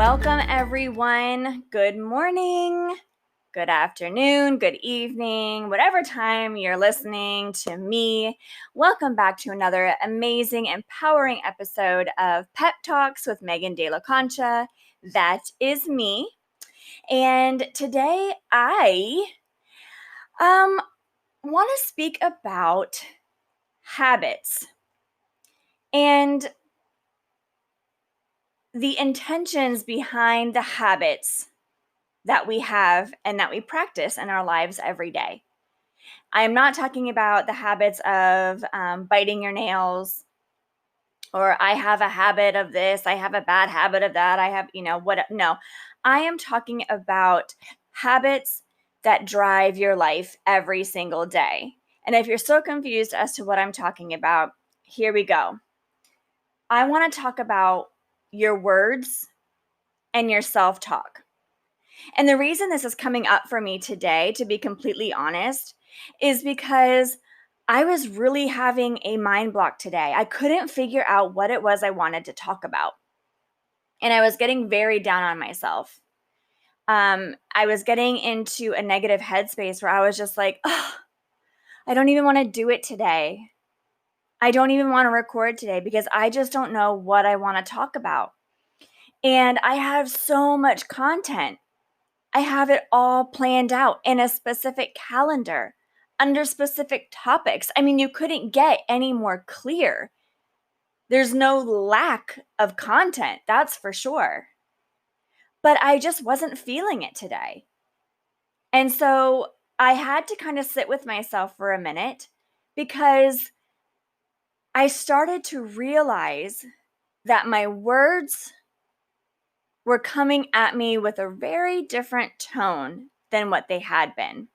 Welcome, everyone. Good morning, good afternoon, good evening, whatever time you're listening to me. Welcome back to another amazing, empowering episode of Pep Talks with Megan De La Concha. That is me. And today I want to speak about habits and the intentions behind the habits that we have and that we practice in our lives every day. I am not talking about the habits of biting your nails, or I have a habit of this, I have a bad habit of that, I have, what, no. I am talking about habits that drive your life every single day. And if you're so confused as to what I'm talking about, here we go. I want to talk about your words and your self-talk. And the reason this is coming up for me today, to be completely honest, is because I was really having a mind block today. I couldn't figure out what it was I wanted to talk about. And I was getting very down on myself. I was getting into a negative headspace where I was just like, oh, I don't even want to do it today. I don't even want to record today because I just don't know what I want to talk about. And I have so much content. I have it all planned out in a specific calendar under specific topics. I mean, you couldn't get any more clear. There's no lack of content, that's for sure. But I just wasn't feeling it today. And so I had to kind of sit with myself for a minute because I started to realize that my words were coming at me with a very different tone than what they had been.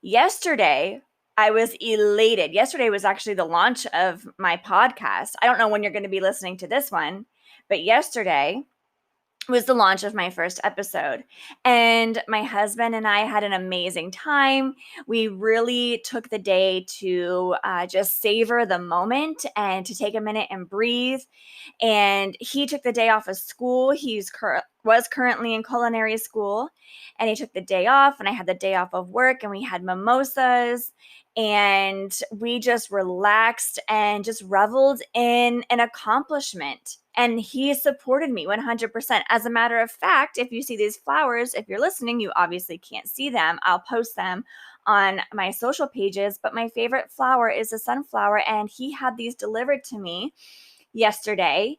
Yesterday, I was elated. Yesterday was actually the launch of my podcast. I don't know when you're going to be listening to this one, but yesterday was the launch of my first episode. And my husband and I had an amazing time. We really took the day to just savor the moment and to take a minute and breathe. And he took the day off of school. Was currently in culinary school, and he took the day off, and I had the day off of work, and we had mimosas, and we just relaxed and just reveled in an accomplishment. And he supported me 100%. As a matter of fact, if you see these flowers, if you're listening, you obviously can't see them. I'll post them on my social pages, but my favorite flower is a sunflower, and he had these delivered to me yesterday.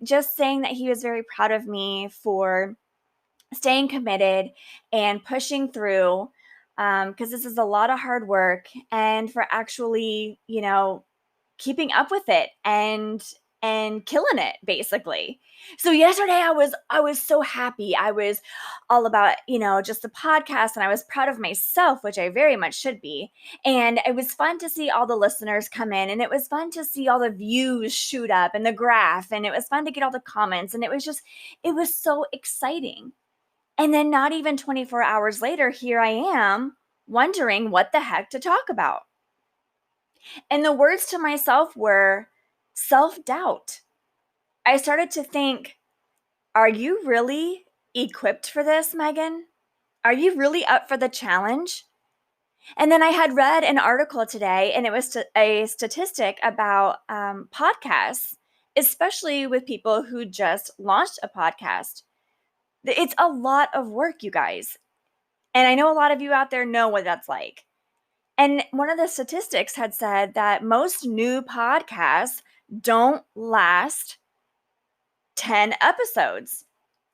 Just saying that he was very proud of me for staying committed and pushing through, because this is a lot of hard work, and for actually, keeping up with it and killing it, basically. So yesterday I was so happy. I was all about, just the podcast, and I was proud of myself, which I very much should be. And it was fun to see all the listeners come in, and it was fun to see all the views shoot up and the graph, and it was fun to get all the comments, and it was so exciting. And then not even 24 hours later, here I am wondering what the heck to talk about. And the words to myself were self-doubt. I started to think, are you really equipped for this, Megan? Are you really up for the challenge? And then I had read an article today, and it was a statistic about podcasts, especially with people who just launched a podcast. It's a lot of work, you guys. And I know a lot of you out there know what that's like. And one of the statistics had said that most new podcasts don't last 10 episodes.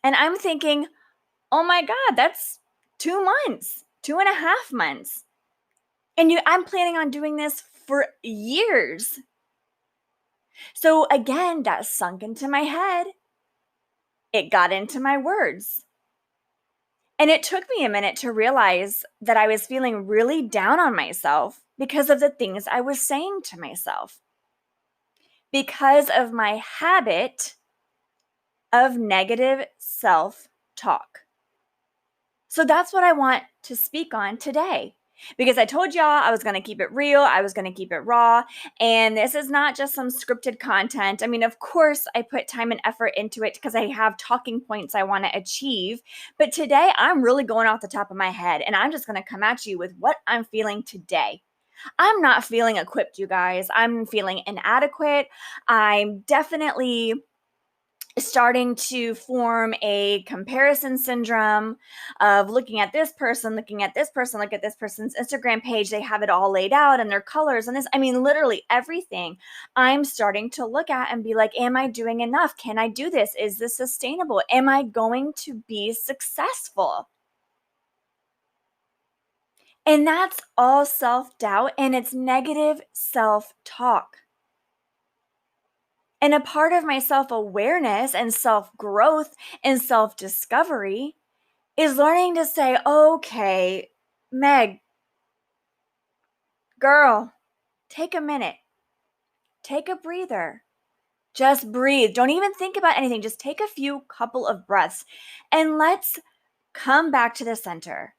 And I'm thinking, oh my God, that's 2 months, 2.5 months. And I'm planning on doing this for years. So again, that sunk into my head. It got into my words. And it took me a minute to realize that I was feeling really down on myself because of the things I was saying to myself, because of my habit of negative self-talk. So that's what I want to speak on today. because I told y'all I was going to keep it real. I was going to keep it raw. And this is not just some scripted content. I mean, of course, I put time and effort into it because I have talking points I want to achieve. But today, I'm really going off the top of my head, and I'm just going to come at you with what I'm feeling today. I'm not feeling equipped, you guys. I'm feeling inadequate. I'm definitely starting to form a comparison syndrome of looking at this person, looking at this person, look at this person's Instagram page. They have it all laid out and their colors and this. I mean, literally everything I'm starting to look at and be like, am I doing enough? Can I do this? Is this sustainable? Am I going to be successful? And that's all self-doubt, and it's negative self-talk. And a part of my self-awareness and self-growth and self-discovery is learning to say, okay, Meg, girl, take a minute, take a breather, just breathe. Don't even think about anything. Just take a couple of breaths, and let's come back to the center.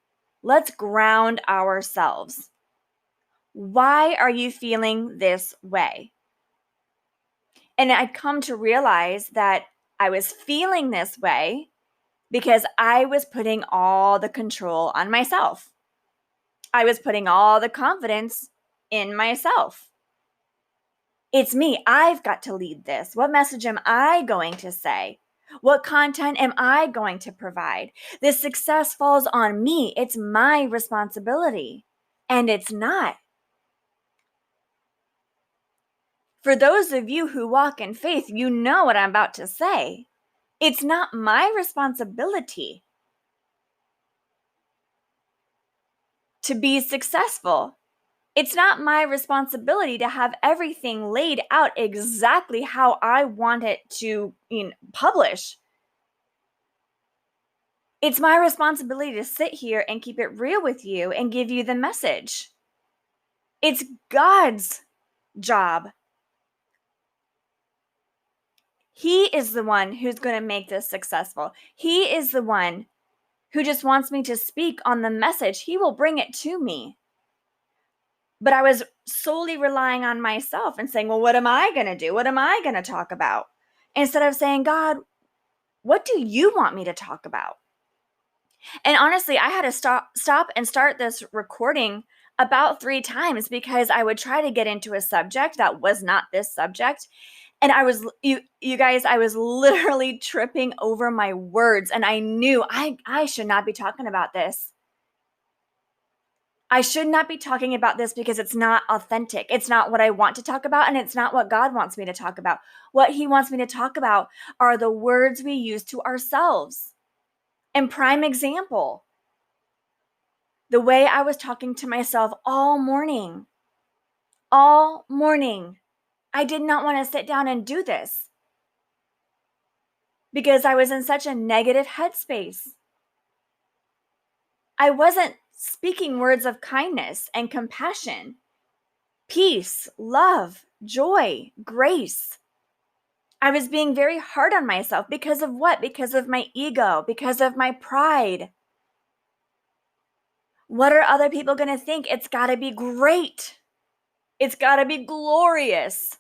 Let's ground ourselves. Why are you feeling this way? And I'd come to realize that I was feeling this way because I was putting all the control on myself. I was putting all the confidence in myself. It's me. I've got to lead this. What message am I going to say? What content am I going to provide? The success falls on me. It's my responsibility. And it's not. For those of you who walk in faith, you know what I'm about to say. It's not my responsibility to be successful. It's not my responsibility to have everything laid out exactly how I want it to publish. It's my responsibility to sit here and keep it real with you and give you the message. It's God's job. He is the one who's going to make this successful. He is the one who just wants me to speak on the message. He will bring it to me. But I was solely relying on myself and saying, well, what am I going to do? What am I going to talk about? Instead of saying, God, what do you want me to talk about? And honestly, I had to stop and start this recording about 3 times because I would try to get into a subject that was not this subject. And you guys, I was literally tripping over my words, and I knew I should not be talking about this. I should not be talking about this because it's not authentic. It's not what I want to talk about, and it's not what God wants me to talk about. What He wants me to talk about are the words we use to ourselves. And prime example, the way I was talking to myself all morning. All morning. I did not want to sit down and do this because I was in such a negative headspace. I wasn't speaking words of kindness and compassion, peace, love, joy, grace. I was being very hard on myself because of what? Because of my ego, because of my pride. What are other people going to think? It's got to be great. It's got to be glorious.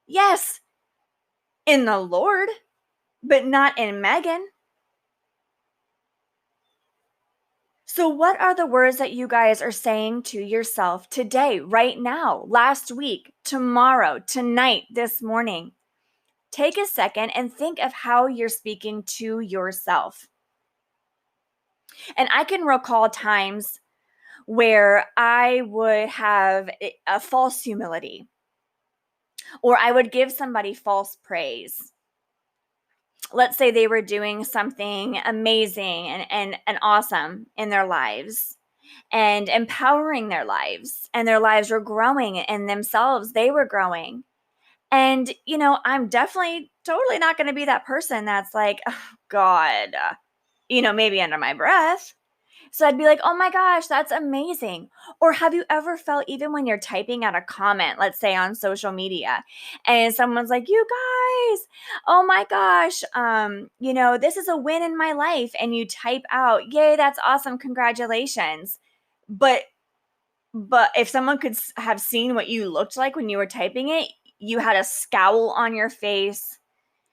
Yes, in the Lord, but not in Megan. So what are the words that you guys are saying to yourself today, right now, last week, tomorrow, tonight, this morning? Take a second and think of how you're speaking to yourself. And I can recall times where I would have a false humility, or I would give somebody false praise. Let's say they were doing something amazing and awesome in their lives and empowering their lives, and their lives were growing, and themselves, they were growing. And, I'm definitely totally not going to be that person that's like, oh, God, maybe under my breath. So I'd be like, oh my gosh, that's amazing. Or have you ever felt, even when you're typing out a comment, let's say on social media, and someone's like, you guys, oh my gosh, this is a win in my life. And you type out, yay, that's awesome. Congratulations. But But if someone could have seen what you looked like when you were typing it, you had a scowl on your face.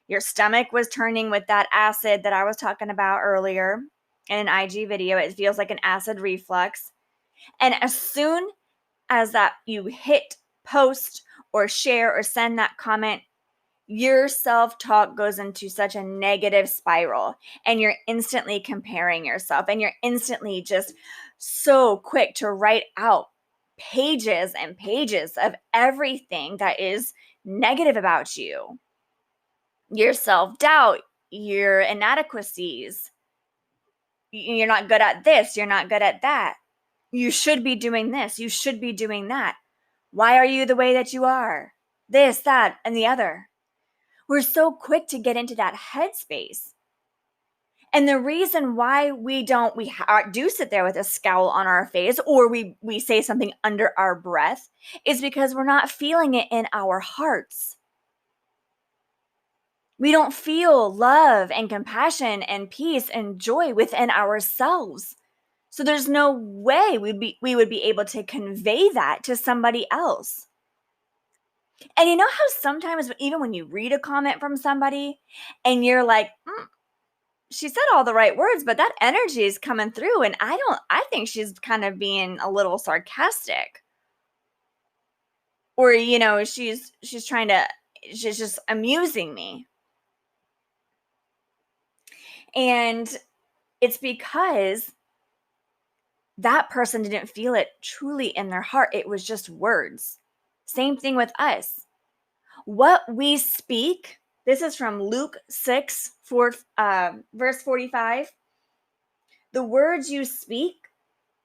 Your stomach was turning with that acid that I was talking about earlier in an IG video. It feels like an acid reflux. And as soon as that you hit post or share or send that comment, your self-talk goes into such a negative spiral, and you're instantly comparing yourself, and you're instantly just so quick to write out pages and pages of everything that is negative about you, your self-doubt, your inadequacies. You're not good at this, you're not good at that, you should be doing this, you should be doing that, why are you the way that you are, this, that, and the other. We're so quick to get into that headspace. And the reason why we do sit there with a scowl on our face, or we say something under our breath, is because we're not feeling it in our hearts. We don't feel love and compassion and peace and joy within ourselves. So there's no way we would be able to convey that to somebody else. And you know how sometimes even when you read a comment from somebody and you're like, she said all the right words, but that energy is coming through, and I think she's kind of being a little sarcastic. Or, she's just amusing me. And it's because that person didn't feel it truly in their heart. It was just words. Same thing with us. What we speak, this is from Luke 6, verse 45. The words you speak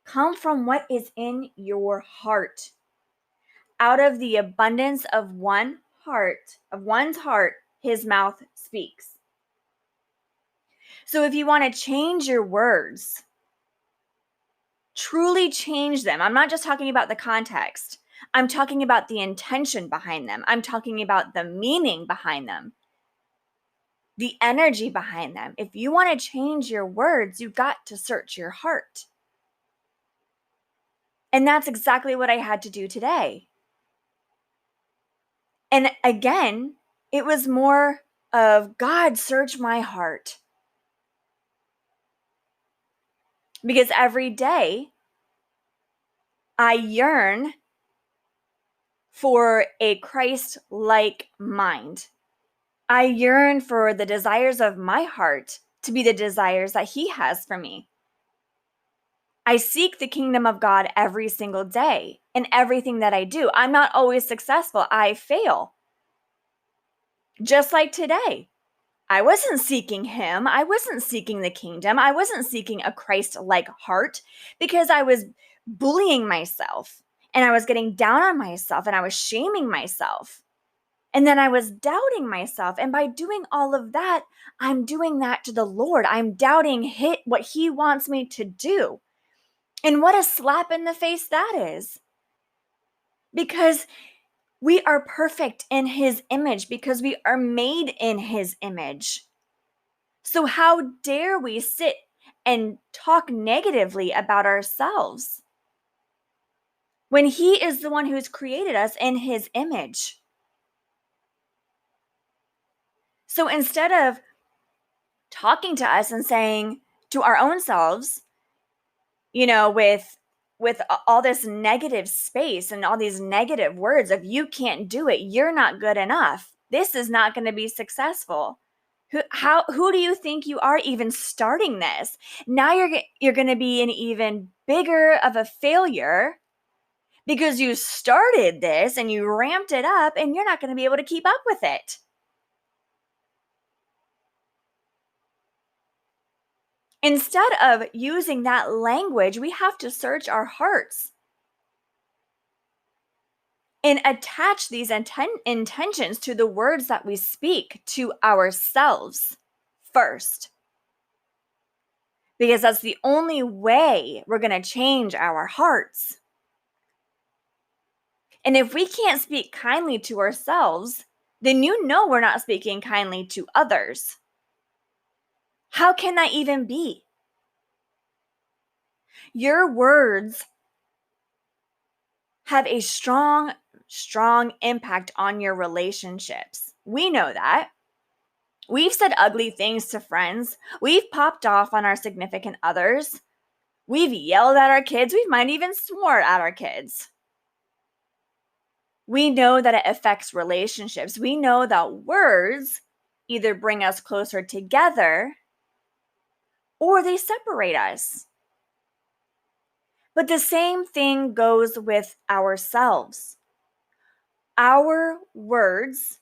come from what is in your heart. Out of the abundance of one's heart, his mouth speaks. So if you want to change your words, truly change them. I'm not just talking about the context. I'm talking about the intention behind them. I'm talking about the meaning behind them, the energy behind them. If you want to change your words, you've got to search your heart. And that's exactly what I had to do today. And again, it was more of, God, search my heart. Because every day I yearn for a Christ-like mind. I yearn for the desires of my heart to be the desires that He has for me. I seek the kingdom of God every single day in everything that I do. I'm not always successful. I fail. Just like today. I wasn't seeking Him. I wasn't seeking the kingdom. I wasn't seeking a Christ-like heart because I was bullying myself and I was getting down on myself and I was shaming myself. And then I was doubting myself. And by doing all of that, I'm doing that to the Lord. I'm doubting what He wants me to do. And what a slap in the face that is. Because we are perfect in His image, because we are made in His image. So how dare we sit and talk negatively about ourselves when He is the one who's created us in His image? So instead of talking to us and saying to our own selves, with all this negative space and all these negative words of, you can't do it, you're not good enough, this is not going to be successful. Who do you think you are even starting this? Now you're going to be an even bigger of a failure because you started this and you ramped it up and you're not going to be able to keep up with it. Instead of using that language, we have to search our hearts and attach these intentions to the words that we speak to ourselves first. Because that's the only way we're going to change our hearts. And if we can't speak kindly to ourselves, then we're not speaking kindly to others. How can that even be? Your words have a strong, strong impact on your relationships. We know that. We've said ugly things to friends. We've popped off on our significant others. We've yelled at our kids. We might even swore at our kids. We know that it affects relationships. We know that words either bring us closer together or they separate us. But the same thing goes with ourselves. Our words,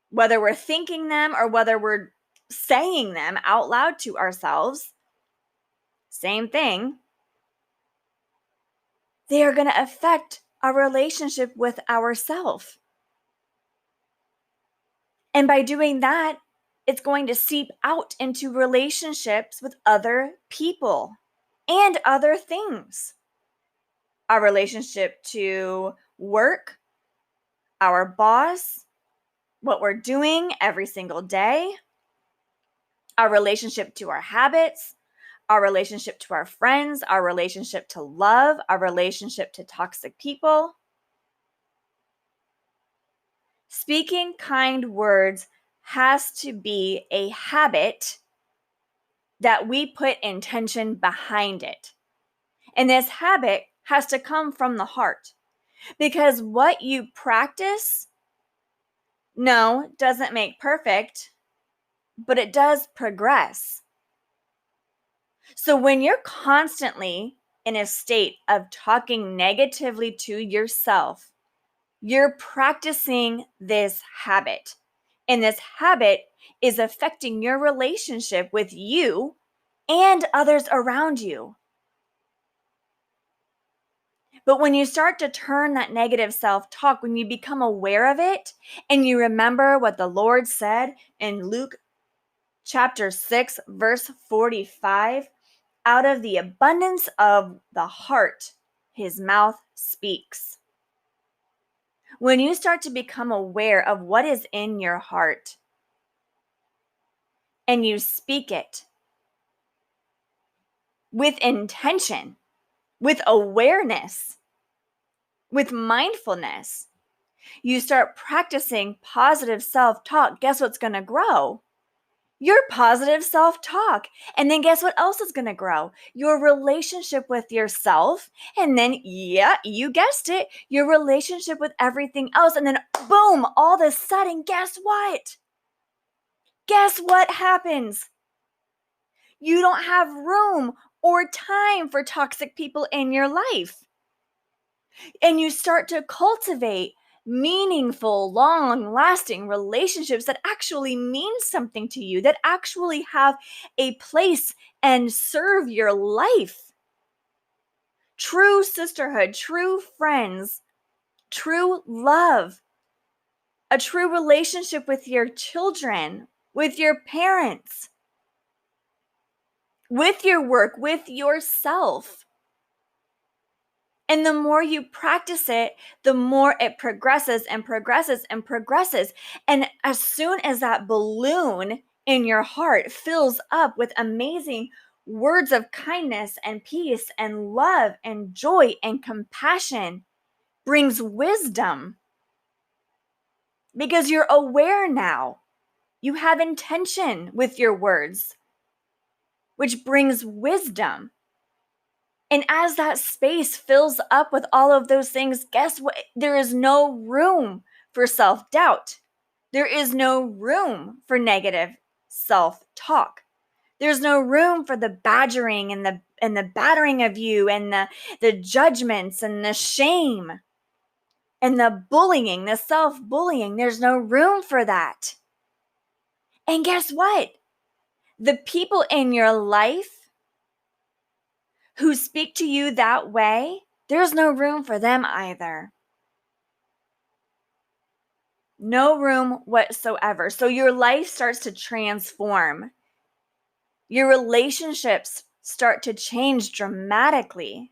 whether we're thinking them or whether we're saying them out loud to ourselves, same thing, they are going to affect our relationship with ourselves. And by doing that, it's going to seep out into relationships with other people and other things. Our relationship to work, our boss, what we're doing every single day, our relationship to our habits, our relationship to our friends, our relationship to love, our relationship to toxic people. Speaking kind words has to be a habit that we put intention behind it. And this habit has to come from the heart, because what you practice, no, doesn't make perfect, but it does progress. So when you're constantly in a state of talking negatively to yourself, you're practicing this habit. And this habit is affecting your relationship with you and others around you. But when you start to turn that negative self-talk, when you become aware of it and you remember what the Lord said in Luke chapter 6, verse 45, out of the abundance of the heart, his mouth speaks. When you start to become aware of what is in your heart and you speak it with intention, with awareness, with mindfulness, you start practicing positive self-talk. Guess what's going to grow? Your positive self-talk. And then guess what else is going to grow? Your relationship with yourself. And then, yeah, you guessed it, your relationship with everything else. And then boom, all of a sudden, guess what? Guess what happens? You don't have room or time for toxic people in your life. And you start to cultivate meaningful, long-lasting relationships that actually mean something to you, that actually have a place and serve your life. True sisterhood, true friends, true love, a true relationship with your children, with your parents, with your work, with yourself. And the more you practice it, the more it progresses and progresses and progresses. And as soon as that balloon in your heart fills up with amazing words of kindness and peace and love and joy and compassion, brings wisdom. Because you're aware now. You have intention with your words, which brings wisdom. And as that space fills up with all of those things, guess what? There is no room for self-doubt. There is no room for negative self-talk. There's no room for the badgering and the battering of you and the judgments and the shame and the bullying, the self-bullying. There's no room for that. And guess what? The people in your life who speak to you that way, there's no room for them either. No room whatsoever. So your life starts to transform. Your relationships start to change dramatically.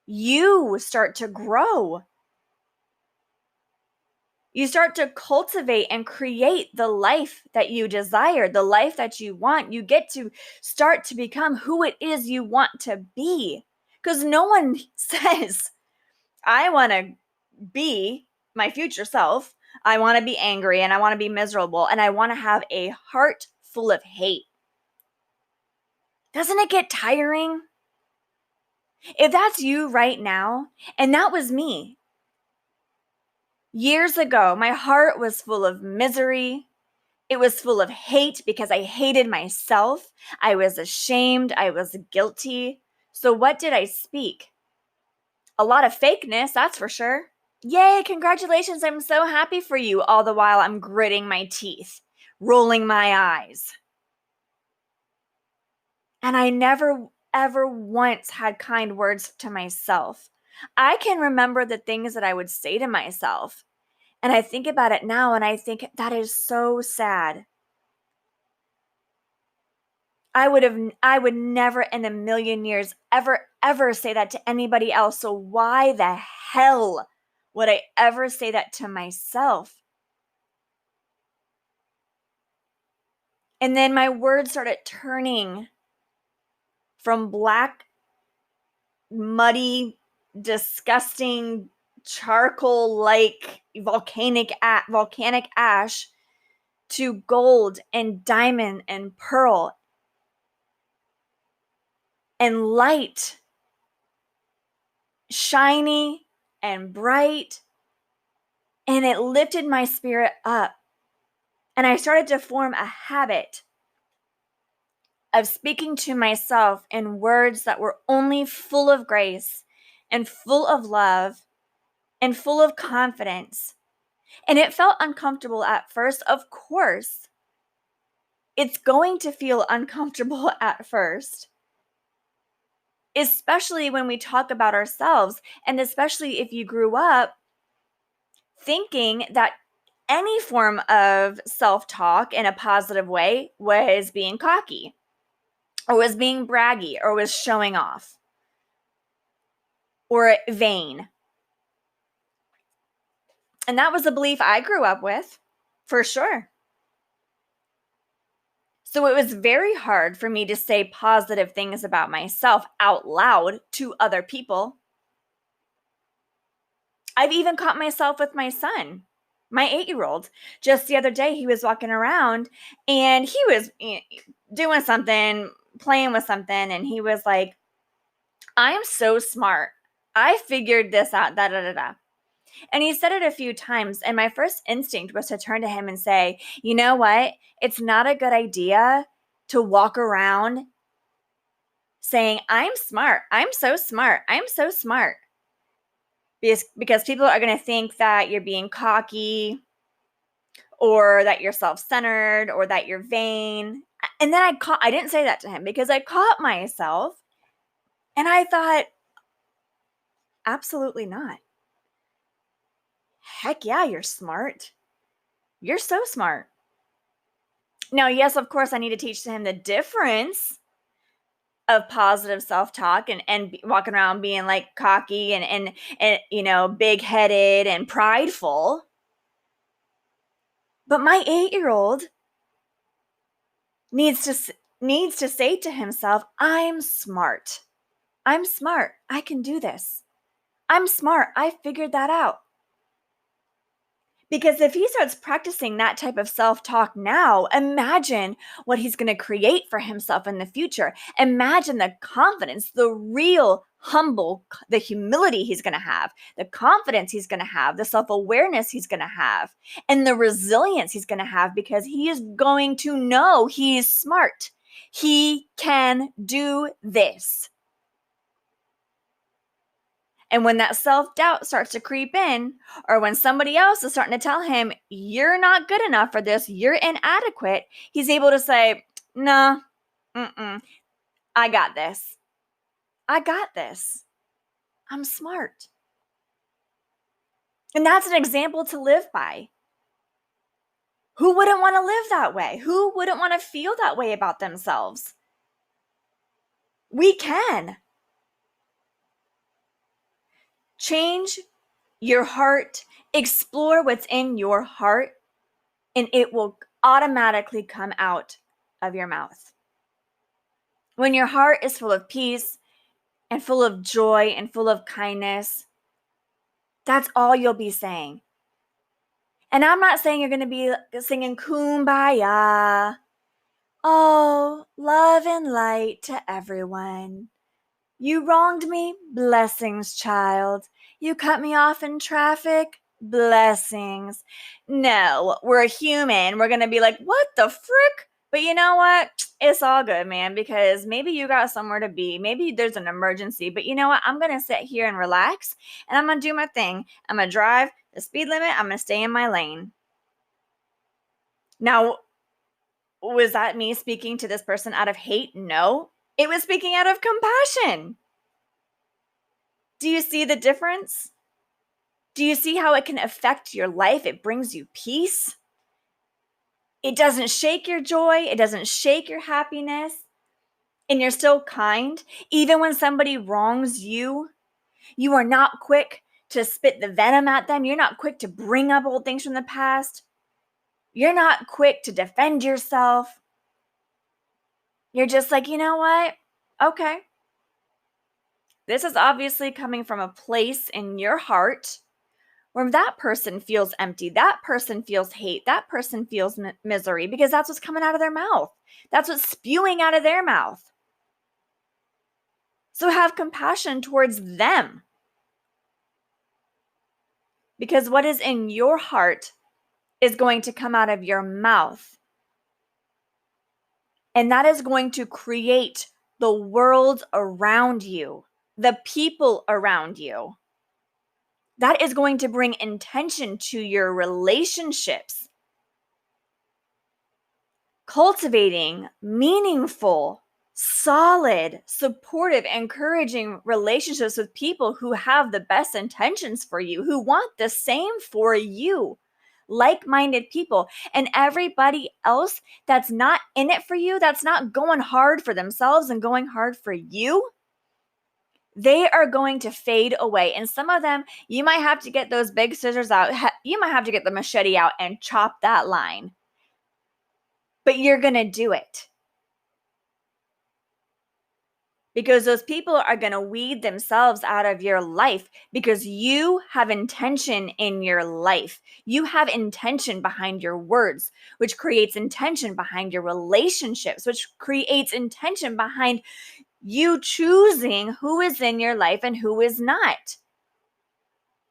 You start to grow. You start to cultivate and create the life that you desire, the life that you want. You get to start to become who it is you want to be. Because no one says, I want to be my future self. I want to be angry and I want to be miserable and I want to have a heart full of hate. Doesn't it get tiring? If that's you right now, and that was me. Years ago, my heart was full of misery. It was full of hate because I hated myself. I was ashamed. I was guilty. So what did I speak? A lot of fakeness, that's for sure. Yay, congratulations. I'm so happy for you. All the while I'm gritting my teeth, rolling my eyes. And I never, ever once had kind words to myself. I can remember the things that I would say to myself. And I think about it now and I think that is so sad. I would never in a million years ever say that to anybody else. So why the hell would I ever say that to myself? And then my words started turning from black, muddy, disgusting, charcoal-like volcanic ash to gold and diamond and pearl and light, shiny and bright, and it lifted my spirit up. And I started to form a habit of speaking to myself in words that were only full of grace and full of love and full of confidence. And it felt uncomfortable at first, of course. It's going to feel uncomfortable at first, especially when we talk about ourselves, and especially if you grew up thinking that any form of self-talk in a positive way was being cocky or was being braggy or was showing off or vain. And that was a belief I grew up with, for sure. So it was very hard for me to say positive things about myself out loud to other people. I've even caught myself with my son, my 8-year-old. Just the other day, he was walking around and he was doing something, playing with something, and he was like, I'm so smart. I figured this out, da da da da. And he said it a few times, and my first instinct was to turn to him and say, you know what? It's not a good idea to walk around saying, I'm smart. I'm so smart. I'm so smart. Because people are going to think that you're being cocky or that you're self-centered or that you're vain. And then I didn't say that to him because I caught myself and I thought, absolutely not. Heck yeah, you're smart. You're so smart. Now, yes, of course, I need to teach him the difference of positive self-talk and walking around being like cocky and big-headed and prideful. But my 8-year-old needs to say to himself, I'm smart. I'm smart. I can do this. I'm smart. I figured that out. Because if he starts practicing that type of self-talk now, imagine what he's going to create for himself in the future. Imagine the confidence, the real the humility he's going to have, the confidence he's going to have, the self-awareness he's going to have, and the resilience he's going to have because he is going to know he's smart. He can do this. And when that self-doubt starts to creep in, or when somebody else is starting to tell him, you're not good enough for this, you're inadequate, he's able to say, nah, I got this. I got this. I'm smart. And that's an example to live by. Who wouldn't want to live that way? Who wouldn't want to feel that way about themselves? We can. Change your heart, explore what's in your heart, and it will automatically come out of your mouth. When your heart is full of peace and full of joy and full of kindness, That's all you'll be saying. And I'm not saying you're going to be singing Kumbaya. Oh, love and light to everyone. You wronged me? Blessings, child. You cut me off in traffic? Blessings. No, we're human. We're going to be like, what the frick? But you know what? It's all good, man, because maybe you got somewhere to be. Maybe there's an emergency. But you know what? I'm going to sit here and relax, and I'm going to do my thing. I'm going to drive the speed limit. I'm going to stay in my lane. Now, was that me speaking to this person out of hate? No. It was speaking out of compassion. Do you see the difference? Do you see how it can affect your life? It brings you peace. It doesn't shake your joy. It doesn't shake your happiness. And you're still kind. Even when somebody wrongs you, you are not quick to spit the venom at them. You're not quick to bring up old things from the past. You're not quick to defend yourself. You're just like, you know what? Okay. This is obviously coming from a place in your heart where that person feels empty, that person feels hate, that person feels misery, because that's what's coming out of their mouth. That's what's spewing out of their mouth. So have compassion towards them. Because what is in your heart is going to come out of your mouth. And that is going to create the world around you, the people around you. That is going to bring intention to your relationships. Cultivating meaningful, solid, supportive, encouraging relationships with people who have the best intentions for you, who want the same for you, like-minded people. And everybody else that's not in it for you, that's not going hard for themselves and going hard for you, they are going to fade away. And some of them, you might have to get those big scissors out. You might have to get the machete out and chop that line. But you're going to do it. Because those people are going to weed themselves out of your life because you have intention in your life. You have intention behind your words, which creates intention behind your relationships, which creates intention behind you choosing who is in your life and who is not.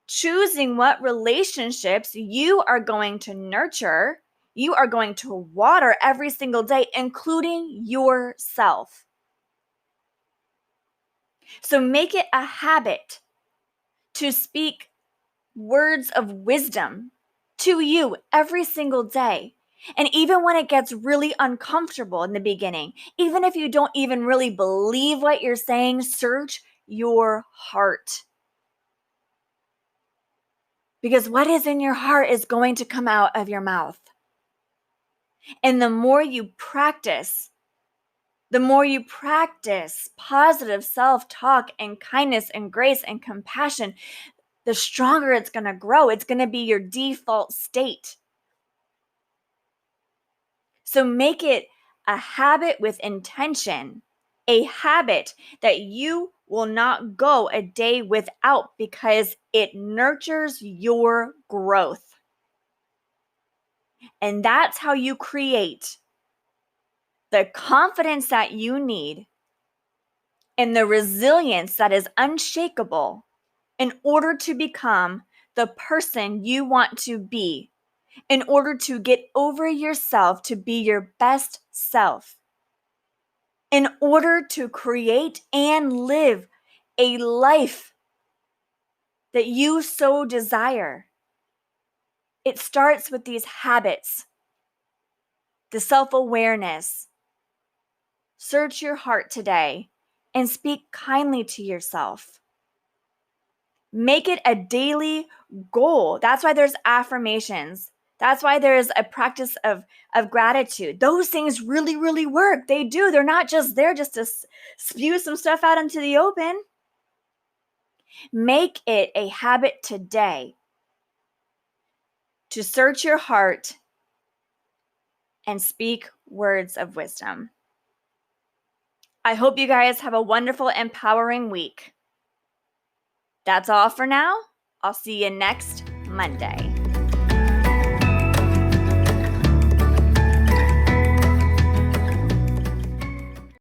Choosing what relationships you are going to nurture, you are going to water every single day, including yourself. So make it a habit to speak words of wisdom to you every single day. And even when it gets really uncomfortable in the beginning, even if you don't even really believe what you're saying, search your heart. Because what is in your heart is going to come out of your mouth. And the more you practice positive self-talk and kindness and grace and compassion, the stronger it's going to grow. It's going to be your default state. So make it a habit with intention, a habit that you will not go a day without because it nurtures your growth. And that's how you create the confidence that you need and the resilience that is unshakable in order to become the person you want to be, in order to get over yourself to be your best self, in order to create and live a life that you so desire. It starts with these habits, the self-awareness. Search your heart today and speak kindly to yourself. Make it a daily goal. That's why there's affirmations. That's why there's a practice of gratitude. Those things really, really work. They do. They're not just there just to spew some stuff out into the open. Make it a habit today to search your heart and speak words of wisdom. I hope you guys have a wonderful, empowering week. That's all for now. I'll see you next Monday.